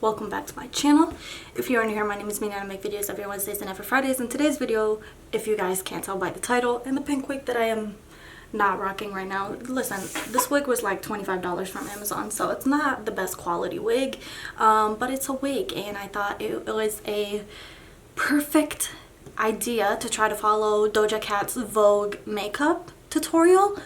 welcome back to my channel. If you're new here, my name is Mina and I make videos every Wednesdays and every Fridays. In today's video, if you guys can't tell by the title and the pink wig that I am not rocking right now, listen, this wig was like $25 from Amazon, so it's not the best quality wig, but it's a wig, and I thought it was a perfect idea to try to follow Doja Cat's Vogue makeup tutorial,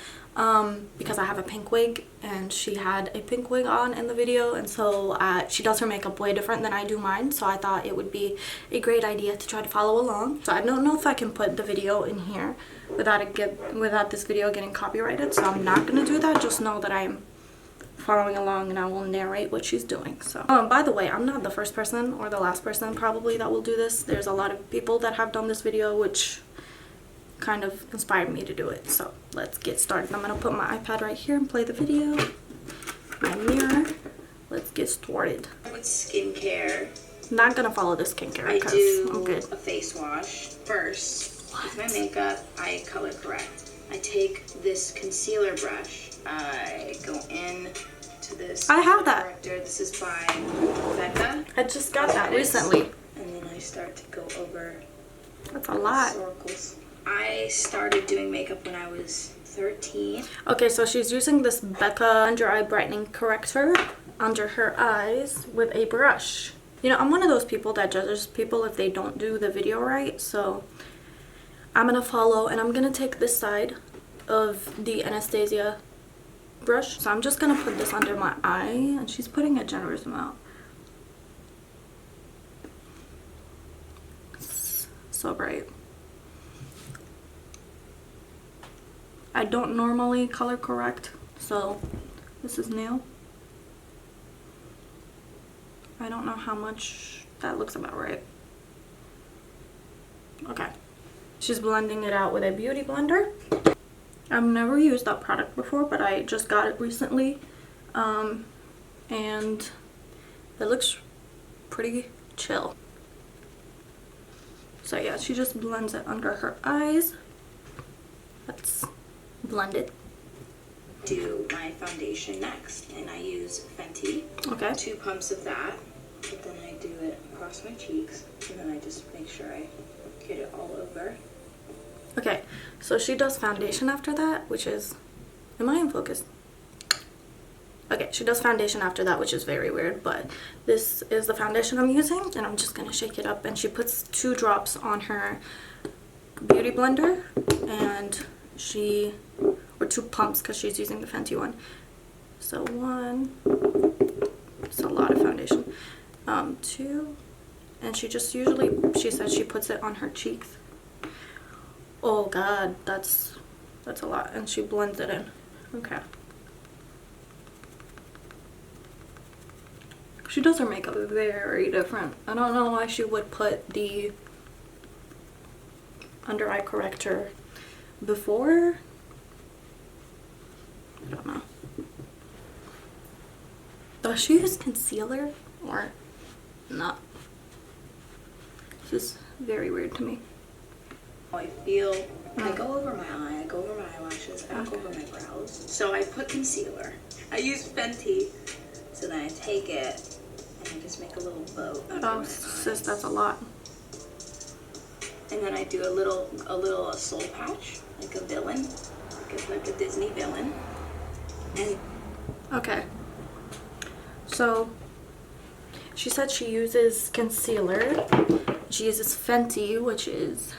because I have a pink wig and she had a pink wig on in the video, and so she does her makeup way different than I do mine, so I thought it would be a great idea to try to follow along. So I don't know if I can put the video in here without this video getting copyrighted, so I'm not gonna do that. Just know that I'm following along and I will narrate what she's doing. So by the way, I'm not the first person or the last person probably that will do this. There's a lot of people that have done this video, which kind of inspired me to do it. So let's get started. I'm gonna put my iPad right here and play the video. My mirror. Let's get started. With skincare, Not gonna follow the skincare I because do I'm good. a face wash first. With my makeup, I color correct. I take this concealer brush. I go in to this. I have that. Corrector. This is by Becca. I just got that recently. And then I start to go over That's a lot. circles. I started doing makeup when I was 13. Okay, so she's using this Becca under eye brightening corrector under her eyes with a brush. You know, I'm one of those people that judges people if they don't do the video right, so I'm gonna follow, and I'm gonna take this side of the Anastasia brush. So I'm just gonna put this under my eye, and she's putting a generous amount. It's so bright. I don't normally color correct, so this is new. I don't know how much that looks about right. Okay. She's blending it out with a beauty blender. I've never used that product before, but I just got it recently. And it looks pretty chill. So yeah, she just blends it under her eyes. Let's blend it. Do my foundation next, and I use Fenty. Okay. 2 pumps of that, but then I do it across my cheeks, and then I just make sure I get it all over. Okay, so she does foundation after that, which is, am I in focus? Okay, she does foundation after that, which is very weird, but this is the foundation I'm using, and I'm just gonna shake it up. And she puts 2 drops on her beauty blender, and or 2 pumps because she's using the Fenty one. So 1, it's a lot of foundation. 2, and she just she says she puts it on her cheeks. Oh god, that's a lot, and she blends it in. Okay. She does her makeup very different. I don't know why she would put the under eye corrector before. I don't know. Does she use concealer or not? This is very weird to me. I feel, I go over my eye, I go over my eyelashes, I go over my brows. So I put concealer. I use Fenty, so then I take it and I just make a little bow. Oh, sis, that's a lot. And then I do a little soul patch, like a villain, like a Disney villain. And okay. So she said she uses concealer. She uses Fenty, which is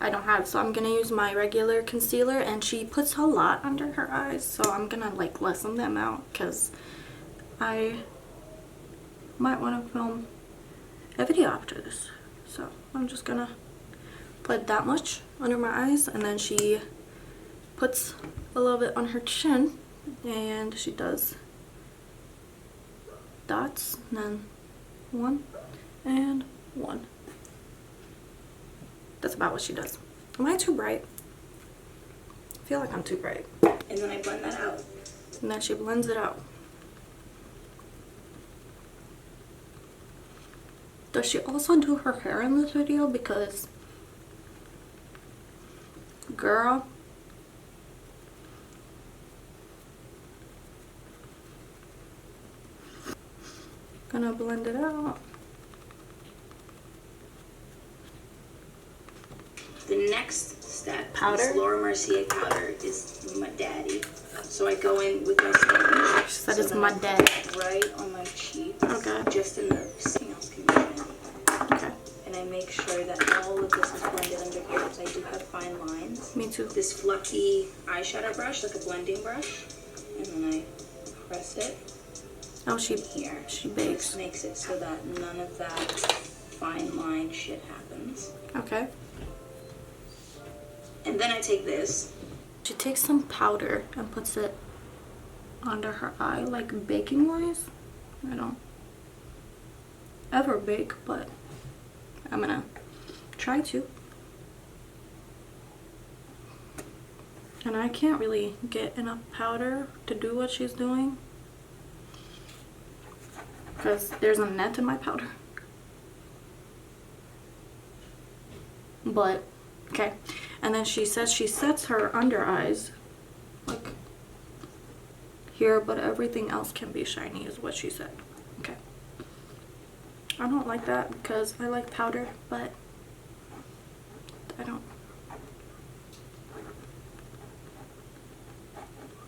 I don't have, so I'm gonna use my regular concealer, and she puts a lot under her eyes, so I'm gonna like lessen them out because I might want to film a video after this. So I'm just gonna put that much under my eyes, and then she puts a little bit on her chin, and she does dots, and then 1 and 1. That's about what she does. Am I too bright? I feel like I'm too bright. and then I blend that out. And then she blends it out. Does she also do her hair in this video? Because, girl, gonna blend it out. The next step, Powder? this Laura Mercier powder is my daddy. So I go in with my sponge. She said so it's then my I daddy. put it right on my cheeks. Okay. Just enough, you know, convenient. Okay. And I make sure that all of this is blended under here because I do have fine lines. Me too. This fluffy eyeshadow brush, like a blending brush, and then I press it. Oh, she Here. bakes. This makes it so that none of that fine line shit happens. Okay. And then I take this. She takes some powder and puts it under her eye, like baking wise. I don't ever bake, but I'm gonna try to. And I can't really get enough powder to do what she's doing because there's a net in my powder. But okay. And then she says she sets her under eyes like here, but everything else can be shiny is what she said. Okay. I don't like that because I like powder, but I don't.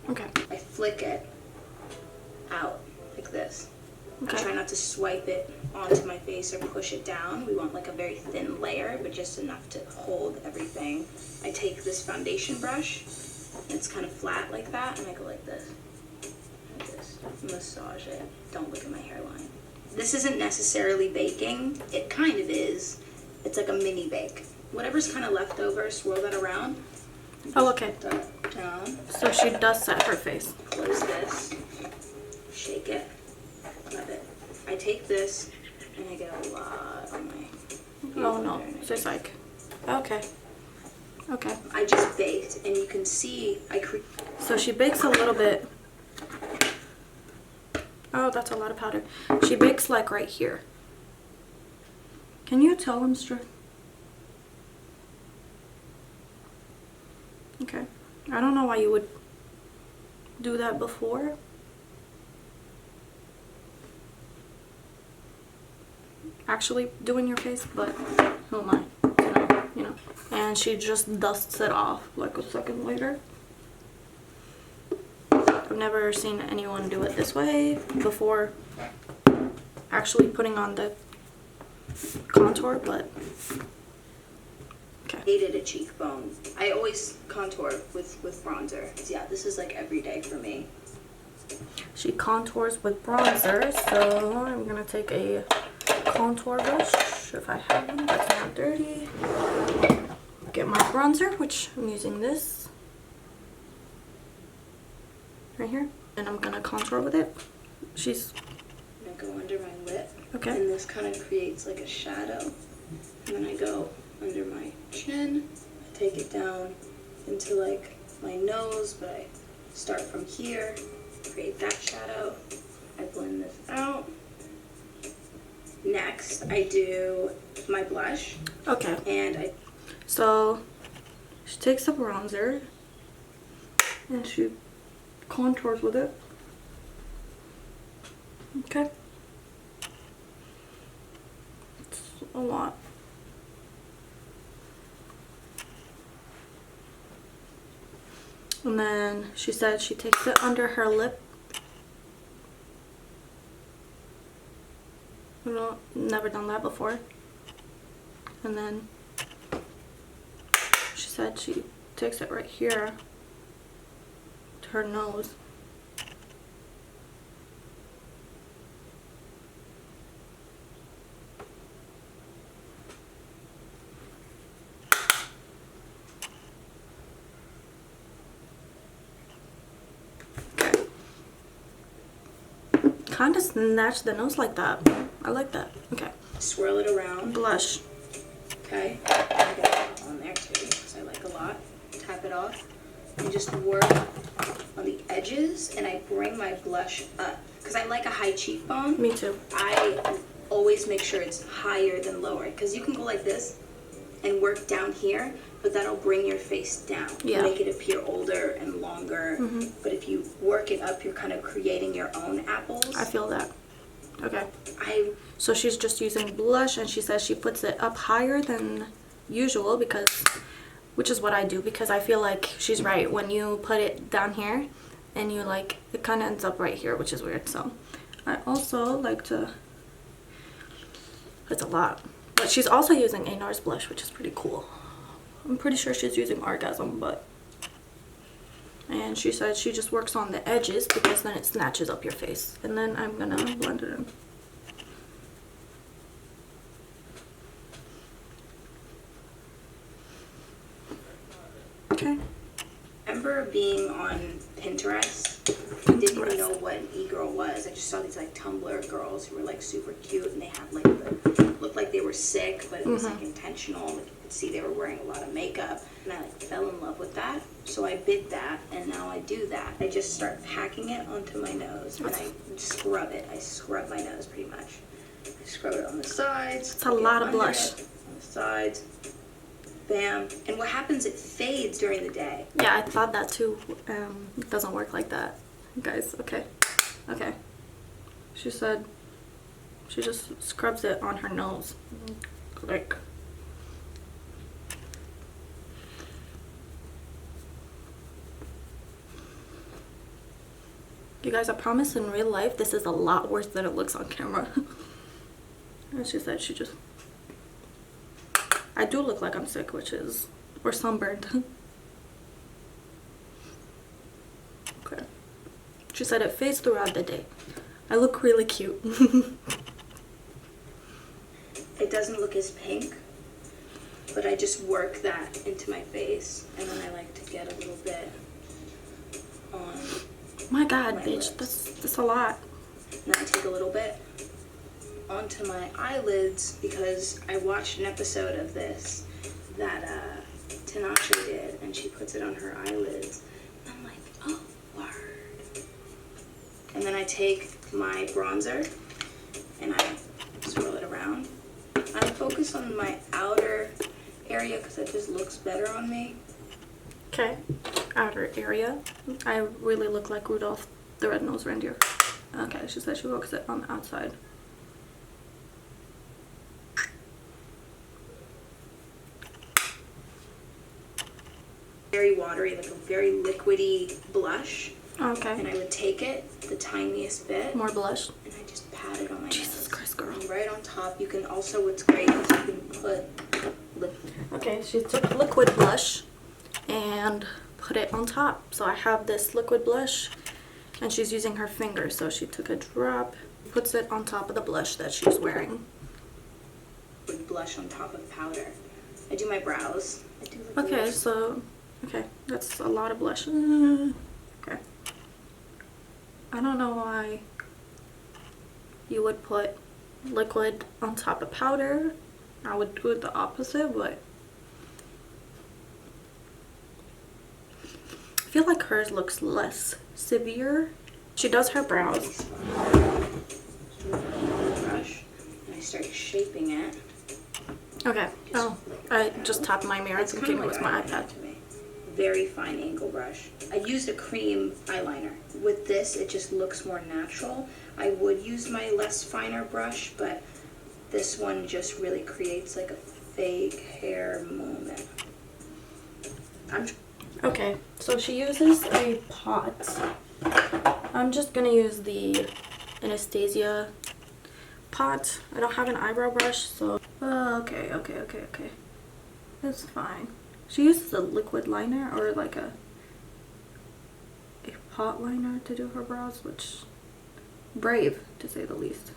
Okay. I flick it out like this. Okay. I try not to swipe it onto my face or push it down. We want like a very thin layer, but just enough to hold everything. I take this foundation brush, and it's kind of flat like that, and I go like this. And just massage it. Don't look at my hairline. This isn't necessarily baking. It kind of is. It's like a mini bake. Whatever's kind of left over, swirl that around. Oh, okay. Down. So she does set her face. Close this. Shake it. Love it. I take this and I get a lot on my. Oh no, so it's like, okay. Okay. I just baked, and you can see So she bakes a little bit. Oh, that's a lot of powder. She bakes like right here. Can you tell I'm straight? Okay. I don't know why you would do that before. Actually doing your face, but who am I? You know. And she just dusts it off like a second later. I've never seen anyone do it this way before actually putting on the contour, but okay. Hated a cheekbone. I always contour with bronzer. Yeah, this is like every day for me. She contours with bronzer, so I'm gonna take a contour brush if I have one that's not dirty. Get my bronzer, which I'm using this right here, and I'm gonna contour with it. She's I'm gonna go under my lip. okay. And this kind of creates like a shadow. And then I go under my chin. I take it down into like my nose, but I start from here, create that shadow. I blend this out. Next, I do my blush. Okay. And so she takes a bronzer and she contours with it. Okay. It's a lot. And then she said she takes it under her lip. Never done that before. And then she said she takes it right here to her nose. Okay. Kind of snatch the nose like that. I like that. Okay. swirl it around. Blush. Okay, I got it on there too, because I like a lot. Tap it off and just work on the edges, and I bring my blush up because I like a high cheekbone. Me too. I always make sure it's higher than lower, because you can go like this and work down here, but that'll bring your face down, make it appear older and longer. But if you work it up, you're kind of creating your own apples. I feel that. Okay. So she's just using blush, and she says she puts it up higher than usual which is what I do, because I feel like she's right. When you put it down here and you like, it kind of ends up right here, which is weird. So I also like to, it's a lot. But she's also using a NARS blush, which is pretty cool. I'm pretty sure she's using Orgasm, but, and she said she just works on the edges because then it snatches up your face. And then I'm gonna blend it in. Okay. I remember being on Pinterest. I didn't even know what an e-girl was. I just saw these like Tumblr girls who were like super cute, and they had like looked like they were sick, but it was like intentional. Like you could see they were wearing a lot of makeup, and I like fell in love with that. So I bid that, and now I do that. I just start packing it onto my nose, and I scrub it. I scrub my nose pretty much. I scrub it on the sides. It's a lot of blush. On the sides. Bam. And what happens, it fades during the day. Yeah, I thought that too. It doesn't work like that, guys. Okay. Okay. She said she just scrubs it on her nose. Like, you guys, I promise in real life this is a lot worse than it looks on camera. And she said she just, I do look like I'm sick, or sunburned. Okay. She said it fades throughout the day. I look really cute. It doesn't look as pink, but I just work that into my face, and then I like to get a little bit on my God, my bitch, lips. that's a lot. And I take a little bit onto my eyelids, because I watched an episode of this that Tinashe did, and she puts it on her eyelids. And I'm like, oh, word. And then I take my bronzer and I swirl it around. I focus on my outer area because it just looks better on me. Okay, outer area. I really look like Rudolph the Red-Nosed Reindeer. Okay, she said she works it on the outside. Very watery, like a very liquidy blush. Okay. And I would take it, the tiniest bit. More blush. And I just pat it on my nose. Jesus Christ, girl. And right on top, you can also, what's great is you can put Okay, she took liquid blush and put it on top. So I have this liquid blush, and she's using her finger. So she took a drop, puts it on top of the blush that she's wearing. With blush on top of powder. I do my brows. I do like Okay, blush. so, okay, that's a lot of blush. Okay. I don't know why you would put liquid on top of powder. I would do it the opposite, but I feel like hers looks less severe. She does her brows. Brush, and I start shaping it. Okay. Oh, I just tapped my mirror thinking it was my iPad. To me. Very fine angle brush. I used a cream eyeliner. With this, it just looks more natural. I would use my less finer brush, but this one just really creates like a fake hair moment. Okay, so she uses a pot. I'm just gonna use the Anastasia pot. I don't have an eyebrow brush, so okay. That's fine. She uses a liquid liner, or like a pot liner to do her brows, which brave to say the least.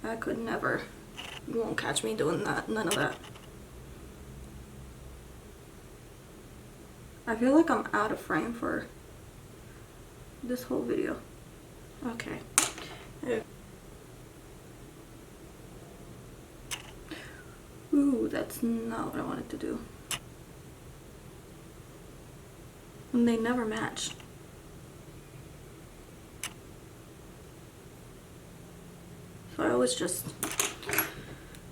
I could never. You won't catch me doing that. None of that. I feel like I'm out of frame for this whole video. Okay. Ooh, that's not what I wanted to do. And they never match. So I always just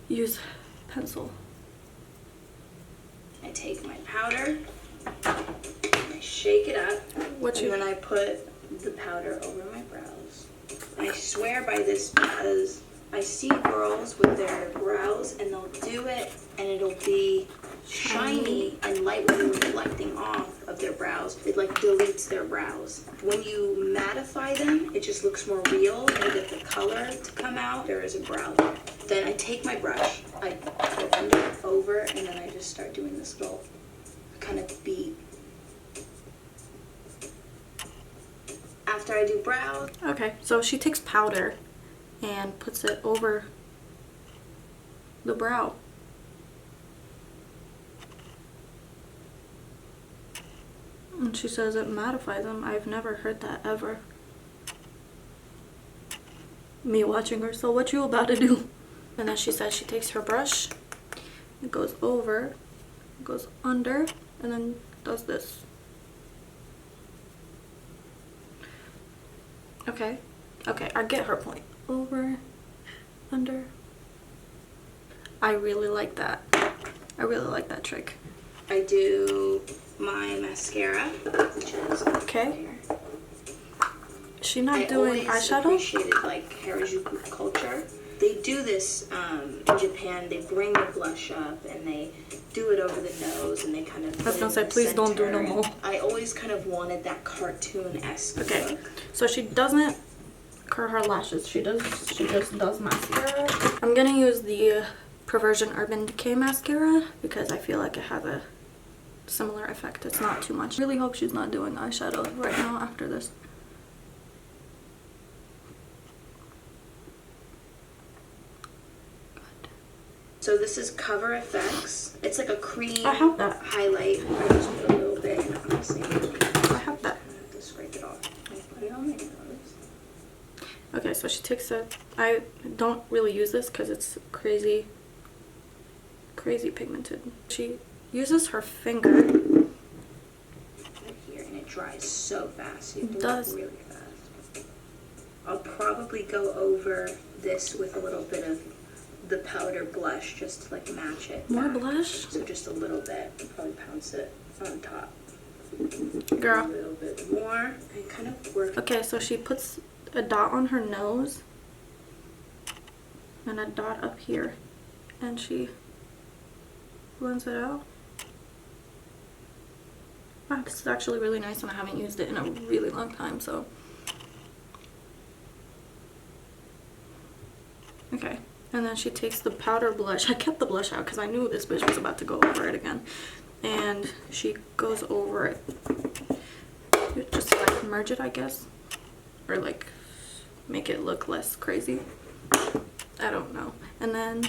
use pencil. I take my powder, and I shake it up, and then I put the powder over my brows. I swear by this because I see girls with their brows and they'll do it and it'll be shiny and light when they're reflecting off of their brows. It like deletes their brows. When you mattify them, it just looks more real. You get the color to come out. There is a brow there. Then I take my brush, I bend it over, and then I just start doing this little kind of beat. After I do brows. Okay, so she takes powder and puts it over the brow. And she says it mattifies them. I've never heard that ever. Me watching her, so what you about to do? And then she says she takes her brush, it goes over, it goes under, and then does this. Okay, I get her point. Over, under. I really like that. I really like that trick. I do my mascara, which is okay. Here. She's not doing eyeshadow? I appreciated like Harajuku culture. They do this in Japan. They bring the blush up and they do it over the nose and they kind of. I was gonna say, please don't do no more. I always kind of wanted that cartoon-esque look. So she doesn't curl her lashes. She just does mascara. I'm gonna use the Perversion Urban Decay mascara because I feel like it has a similar effect. It's not too much. Really hope she's not doing eyeshadow right now after this. So this is Cover FX. It's like a cream I have that. highlight. I just put a little bit in, honestly. I have that. I have to scrape it off. I put it on my nose. Okay, so she takes a... I don't really use this because it's crazy pigmented. She uses her finger. Right here, and it dries so fast. It does really fast. I'll probably go over this with a little bit of the powder blush just to like match it. More blush? So just a little bit. I'll probably pounce it on top. Girl. A little bit more and kind of work. Okay, so she puts a dot on her nose and a dot up here, and she blends it out. Wow, this is actually really nice and I haven't used it in a really long time, so. Okay, and then she takes the powder blush. I kept the blush out because I knew this bitch was about to go over it again. And she goes over it. Just like merge it, I guess. Or like make it look less crazy. I don't know. And then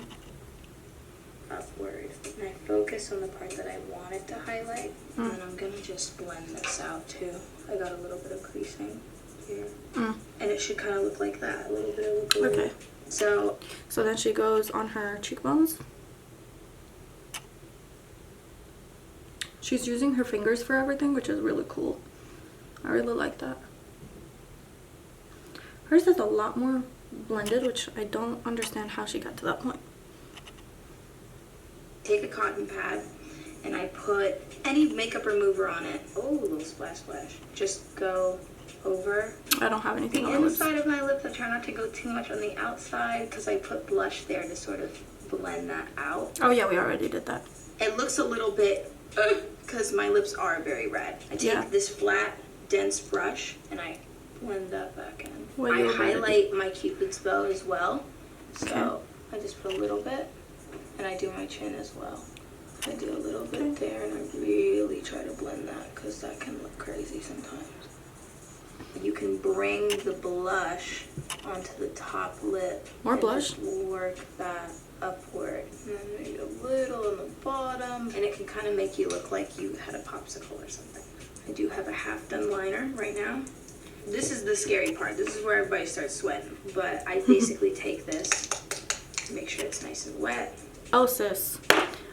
upward. And I focus on the part that I wanted to highlight. And then I'm gonna just blend this out too. I got a little bit of creasing here. And it should kind of look like that. A little bit of a blue. okay. So then she goes on her cheekbones. She's using her fingers for everything, which is really cool. I really like that. Hers is a lot more blended, which I don't understand how she got to that point. Take a cotton pad and I put any makeup remover on it. Oh, a little splash splash. Just go over I don't have anything the on my inside lips. of my lips. I try not to go too much on the outside because I put blush there to sort of blend that out. Oh yeah, we already did that. It looks a little bit because my lips are very red. I take this flat, dense brush and I blend that back in. I highlight my Cupid's bow as well. So I just put a little bit and I do my chin as well. I do a little bit there and I really try to blend that because that can look crazy sometimes. You can bring the blush onto the top lip. More blush? Just work that upward. And then maybe a little on the bottom. And it can kind of make you look like you had a popsicle or something. I do have a half done liner right now. This is the scary part. This is where everybody starts sweating. But I basically take this, make sure it's nice and wet. Oh sis,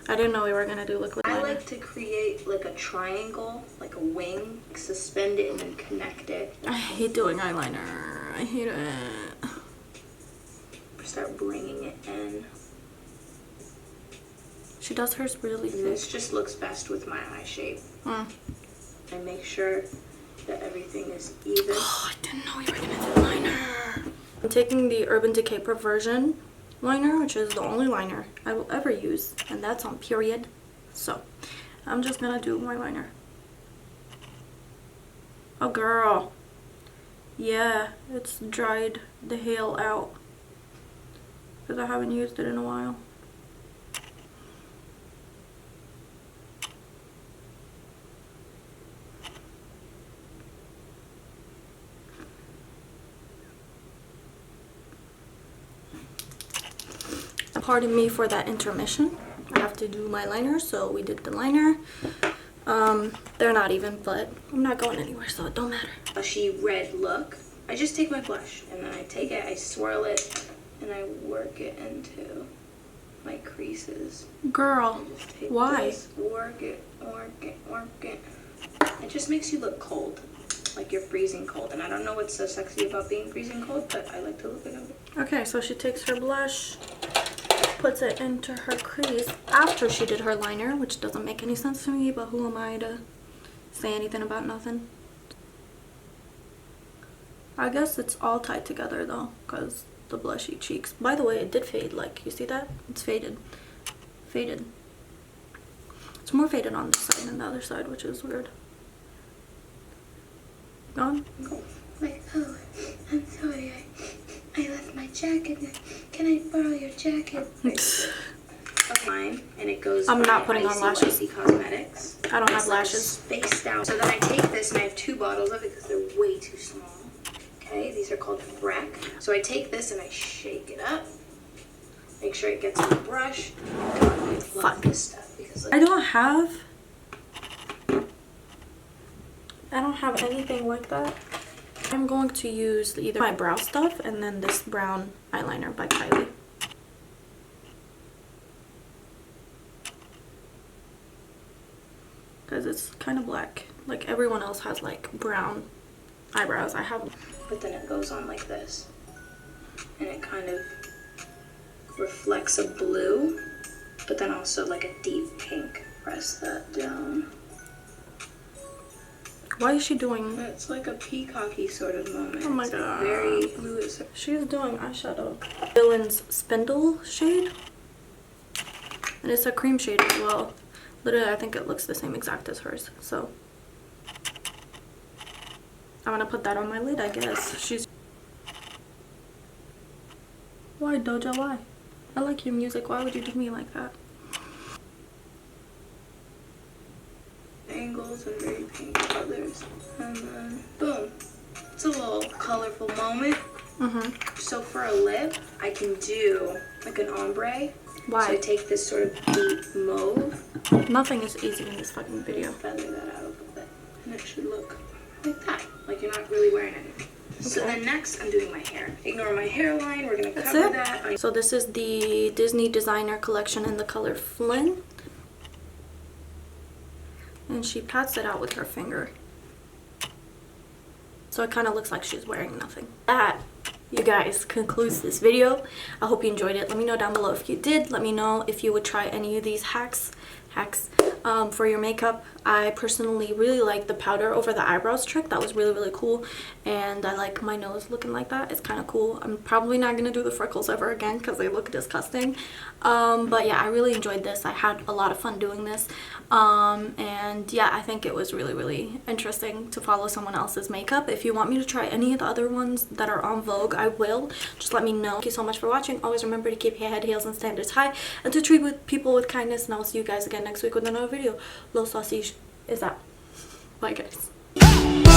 I didn't know we were gonna do liquid liner. I like to create like a triangle, like a wing, suspend it and then connect it. I hate doing eyeliner. I hate it. Start bringing it in. She does hers really thick. This just looks best with my eye shape. I make sure that everything is even. Oh, I didn't know we were gonna do liner. I'm taking the Urban Decay Perversion liner, which is the only liner I will ever use, and that's on period. So I'm just gonna do my liner. Oh girl, yeah, it's dried the hell out because I haven't used it in a while. Pardon me for that intermission. I have to do my liner, so we did the liner. They're not even, but I'm not going anywhere, so it don't matter. Blushy red look. I just take my blush and then I take it, I swirl it, and I work it into my creases. Girl, why? This, work it, work it, work it. It just makes you look cold, like you're freezing cold. And I don't know what's so sexy about being freezing cold, but I like to look at it. Okay, so she takes her blush, puts it into her crease after she did her liner, which doesn't make any sense to me, but who am I to say anything about nothing? I guess it's all tied together though, because the blushy cheeks. By the way, it did fade. Like, you see that? It's faded. Faded. It's more faded on this side than the other side, which is weird. Gone? Like, oh, I'm sorry, I left my jacket. Can I borrow your jacket? Mine, and it goes. I'm not putting on lashes. Cosmetics. I don't have lashes. Spaced out. So then I take this, and I have 2 bottles of it because they're way too small. Okay, these are called Freck. So I take this and I shake it up. Make sure it gets on the brush. God, I love this stuff because like, I don't have anything like that. I'm going to use either my brow stuff and then this brown eyeliner by Kylie. Because it's kind of black. Like everyone else has like brown eyebrows. I have. But then it goes on like this. And it kind of reflects a blue, but then also like a deep pink. Press that down. Why is she doing? It's like a peacocky sort of moment. Oh my it's god. Like very blue. She's doing eyeshadow. Villain's Spindle shade. And it's a cream shade as well. Literally, I think it looks the same exact as hers. So I'm gonna put that on my lid, I guess. She's. Why, Doja? Why? I like your music. Why would you do me like that? Angles and very pink colors, and then boom, it's a little colorful moment. So for a lip, I can do like an ombre. Why? So I take this sort of deep mauve. Nothing is easy in this fucking video. Feather that out a little bit, and it should look like that, like you're not really wearing anything. Okay. So then next, I'm doing my hair. Ignore my hairline. We're gonna cover that. So this is the Disney Designer Collection in the color Flynn. And she pats it out with her finger. So it kind of looks like she's wearing nothing. That, you guys, concludes this video. I hope you enjoyed it. Let me know down below if you did. Let me know if you would try any of these hacks for your makeup. I personally really like the powder over the eyebrows trick. That was really, really cool. And I like my nose looking like that. It's kind of cool. I'm probably not going to do the freckles ever again because they look disgusting. But yeah, I really enjoyed this. I had a lot of fun doing this. And yeah, I think it was really, really interesting to follow someone else's makeup. If you want me to try any of the other ones that are on Vogue, I will. Just let me know. Thank you so much for watching. Always remember to keep your head, heels, and standards high, and to treat people with kindness. And I'll see you guys again next week with another video. Lo sausage is out. Bye, guys.